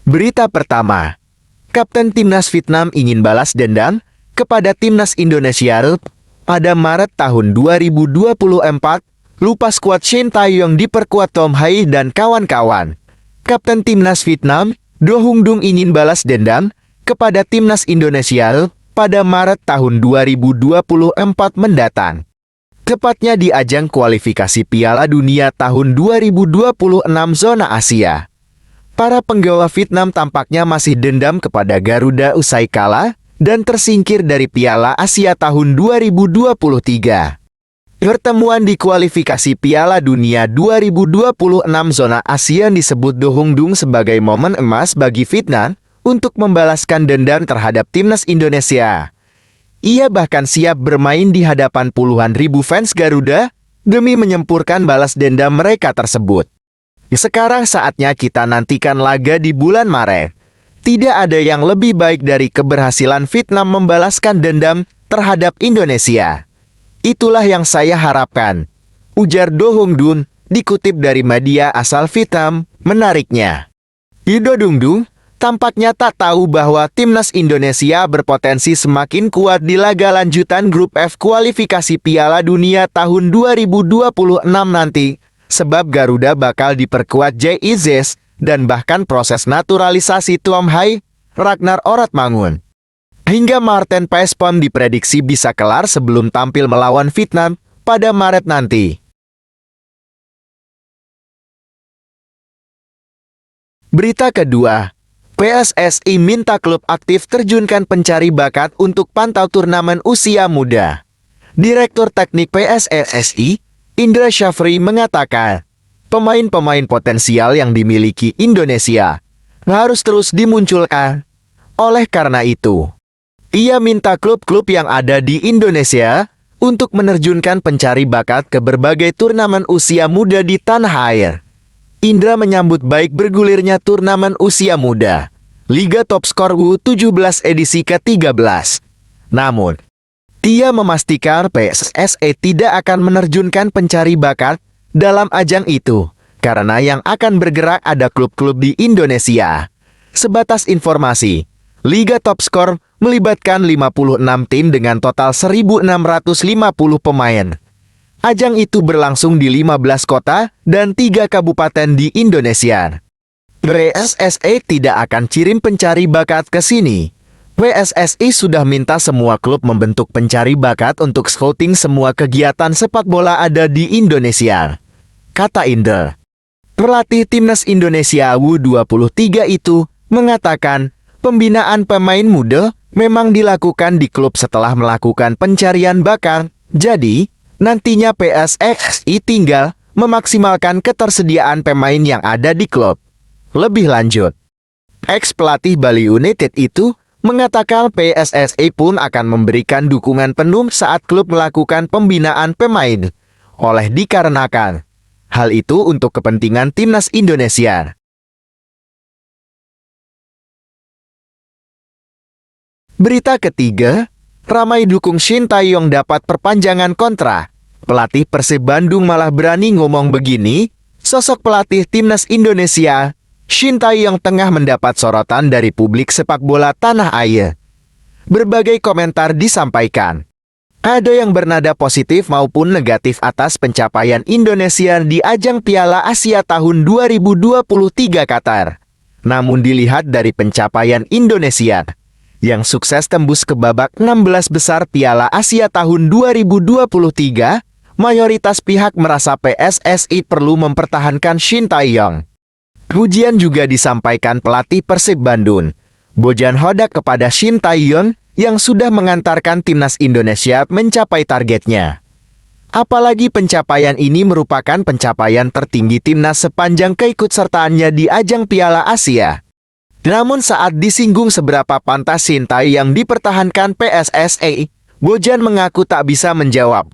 Berita pertama, Kapten Timnas Vietnam ingin balas dendam kepada Timnas Indonesia pada Maret tahun 2024. Lupa skuad Shin Tae-yong diperkuat Tom Hai dan kawan-kawan. Kapten Timnas Vietnam, Do Hung Dung ingin balas dendam kepada Timnas Indonesia pada Maret tahun 2024 mendatang. Tepatnya di ajang kualifikasi Piala Dunia tahun 2026 zona Asia. Para penggawa Vietnam tampaknya masih dendam kepada Garuda usai kalah dan tersingkir dari Piala Asia tahun 2023. Pertemuan di kualifikasi Piala Dunia 2026 zona Asia disebut Do Hung Dung sebagai momen emas bagi Vietnam untuk membalaskan dendam terhadap Timnas Indonesia. Ia bahkan siap bermain di hadapan puluhan ribu fans Garuda demi menyempurkan balas dendam mereka tersebut. Sekarang saatnya kita nantikan laga di bulan Maret. Tidak ada yang lebih baik dari keberhasilan Vietnam membalaskan dendam terhadap Indonesia. Itulah yang saya harapkan, ujar Do Hung Dung, dikutip dari media asal Vietnam. Menariknya, Do Hung Dung tampaknya tak tahu bahwa Timnas Indonesia berpotensi semakin kuat di laga lanjutan Grup F kualifikasi Piala Dunia tahun 2026 nanti. Sebab Garuda bakal diperkuat JIZS dan bahkan proses naturalisasi Tom Hai, Ragnar Oratmangun. Hingga Marten Paespon diprediksi bisa kelar sebelum tampil melawan Vietnam pada Maret nanti. Berita kedua, PSSI minta klub aktif terjunkan pencari bakat untuk pantau turnamen usia muda. Direktur Teknik PSSI, Indra Syafri mengatakan, pemain-pemain potensial yang dimiliki Indonesia harus terus dimunculkan. Oleh karena itu, ia minta klub-klub yang ada di Indonesia untuk menerjunkan pencari bakat ke berbagai turnamen usia muda di tanah air. Indra menyambut baik bergulirnya turnamen usia muda, Liga Top Skor U17 edisi ke-13. Namun, dia memastikan PSSI tidak akan menerjunkan pencari bakat dalam ajang itu, karena yang akan bergerak ada klub-klub di Indonesia. Sebatas informasi, Liga Top Skor melibatkan 56 tim dengan total 1.650 pemain. Ajang itu berlangsung di 15 kota dan 3 kabupaten di Indonesia. PSSI tidak akan kirim pencari bakat ke sini. PSSI sudah minta semua klub membentuk pencari bakat untuk scouting semua kegiatan sepak bola ada di Indonesia, kata Indra. Pelatih Timnas Indonesia U23 itu mengatakan pembinaan pemain muda memang dilakukan di klub setelah melakukan pencarian bakat. Jadi, nantinya PSSI tinggal memaksimalkan ketersediaan pemain yang ada di klub. Lebih lanjut, ex-pelatih Bali United itu mengatakan PSSI pun akan memberikan dukungan penuh saat klub melakukan pembinaan pemain. Oleh dikarenakan hal itu untuk kepentingan Timnas Indonesia. Berita ketiga, ramai dukung Shin Tae-yong dapat perpanjangan kontrak. Pelatih Persib Bandung malah berani ngomong begini. Sosok pelatih Timnas Indonesia Shin Tae-yong tengah mendapat sorotan dari publik sepak bola tanah air. Berbagai komentar disampaikan. Ada yang bernada positif maupun negatif atas pencapaian Indonesia di ajang Piala Asia tahun 2023 Qatar. Namun dilihat dari pencapaian Indonesia yang sukses tembus ke babak 16 besar Piala Asia tahun 2023, mayoritas pihak merasa PSSI perlu mempertahankan Shin Tae-yong. Pujian juga disampaikan pelatih Persib Bandung, Bojan Hodak, kepada Shin Tae-yong yang sudah mengantarkan Timnas Indonesia mencapai targetnya. Apalagi pencapaian ini merupakan pencapaian tertinggi Timnas sepanjang keikutsertaannya di ajang Piala Asia. Namun saat disinggung seberapa pantas Shin Tae-yong dipertahankan PSSI, Bojan mengaku tak bisa menjawab.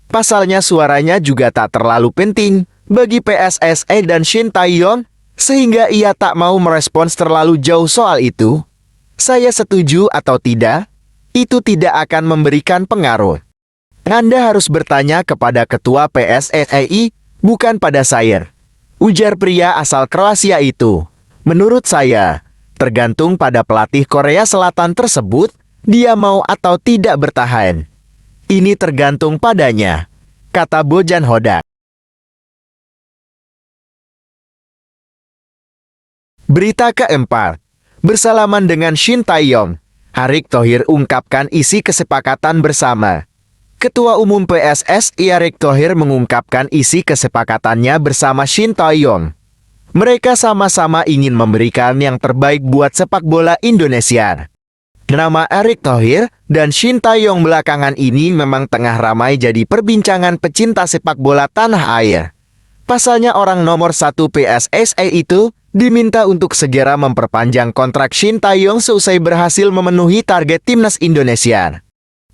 Pasalnya suaranya juga tak terlalu penting bagi PSSI dan Shin Tae-yong, sehingga ia tak mau merespons terlalu jauh soal itu. Saya setuju atau tidak, itu tidak akan memberikan pengaruh. Anda harus bertanya kepada ketua PSSI, bukan pada saya, ujar pria asal Kroasia itu. Menurut saya, tergantung pada pelatih Korea Selatan tersebut, dia mau atau tidak bertahan. Ini tergantung padanya, kata Bojan Hodak. Berita keempat, bersalaman dengan Shin Tae-yong, Erick Thohir ungkapkan isi kesepakatan bersama. Ketua Umum PSSI Erick Thohir mengungkapkan isi kesepakatannya bersama Shin Tae-yong. Mereka sama-sama ingin memberikan yang terbaik buat sepak bola Indonesia. Nama Erick Thohir dan Shin Tae-yong belakangan ini memang tengah ramai jadi perbincangan pecinta sepak bola tanah air. Pasalnya orang nomor 1 PSSI itu diminta untuk segera memperpanjang kontrak Shin Tae-yong seusai berhasil memenuhi target timnas Indonesia.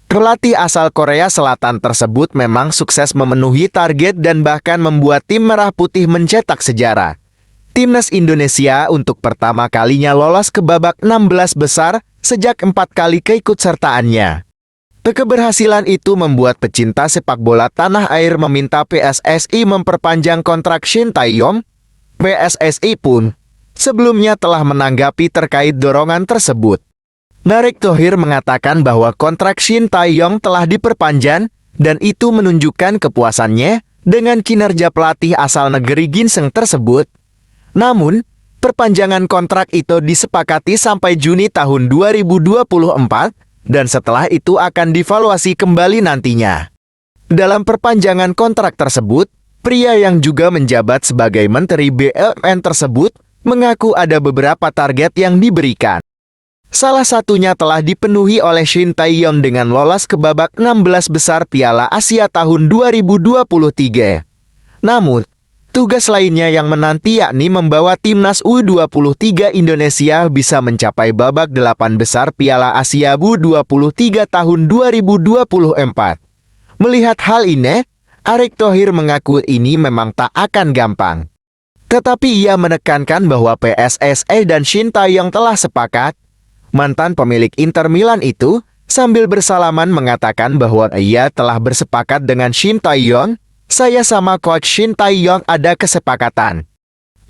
Pelatih asal Korea Selatan tersebut memang sukses memenuhi target dan bahkan membuat tim merah putih mencetak sejarah. Timnas Indonesia untuk pertama kalinya lolos ke babak 16 besar sejak 4 kali keikutsertaannya. Keberhasilan itu membuat pecinta sepak bola tanah air meminta PSSI memperpanjang kontrak Shin Tae-yong. PSSI pun sebelumnya telah menanggapi terkait dorongan tersebut. Erick Thohir mengatakan bahwa kontrak Shin Tae-yong telah diperpanjang dan itu menunjukkan kepuasannya dengan kinerja pelatih asal negeri ginseng tersebut. Namun, perpanjangan kontrak itu disepakati sampai Juni tahun 2024 dan setelah itu akan divaluasi kembali nantinya. Dalam perpanjangan kontrak tersebut, pria yang juga menjabat sebagai Menteri BUMN tersebut mengaku ada beberapa target yang diberikan. Salah satunya telah dipenuhi oleh Shin Tae-yong dengan lolos ke babak 16 besar Piala Asia tahun 2023. Namun, tugas lainnya yang menanti yakni membawa timnas U23 Indonesia bisa mencapai babak 8 besar Piala Asia U23 tahun 2024. Melihat hal ini, Erick Thohir mengaku ini memang tak akan gampang. Tetapi ia menekankan bahwa PSSI dan Shin Tae-yong telah sepakat. Mantan pemilik Inter Milan itu sambil bersalaman mengatakan bahwa ia telah bersepakat dengan Shin Tae-yong. Saya sama coach Shin Tae-yong ada kesepakatan,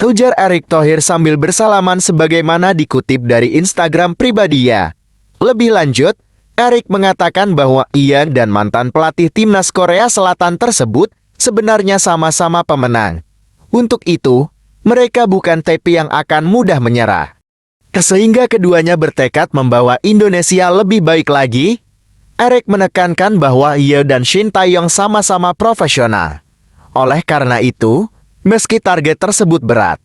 ujar Erick Thohir sambil bersalaman sebagaimana dikutip dari Instagram pribadinya. Lebih lanjut, Erick mengatakan bahwa ia dan mantan pelatih timnas Korea Selatan tersebut sebenarnya sama-sama pemenang. Untuk itu, mereka bukan tim yang akan mudah menyerah. Sehingga keduanya bertekad membawa Indonesia lebih baik lagi. Erick menekankan bahwa ia dan Shin Tae-yong sama-sama profesional. Oleh karena itu, meski target tersebut berat,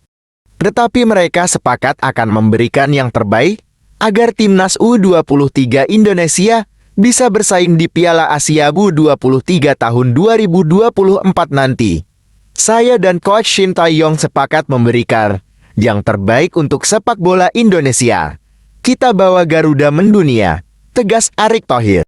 tetapi mereka sepakat akan memberikan yang terbaik agar timnas U23 Indonesia bisa bersaing di Piala Asia U23 tahun 2024 nanti. Saya dan coach Shin Tae-yong sepakat memberikan yang terbaik untuk sepak bola Indonesia. Kita bawa Garuda mendunia, tegas Erick Thohir.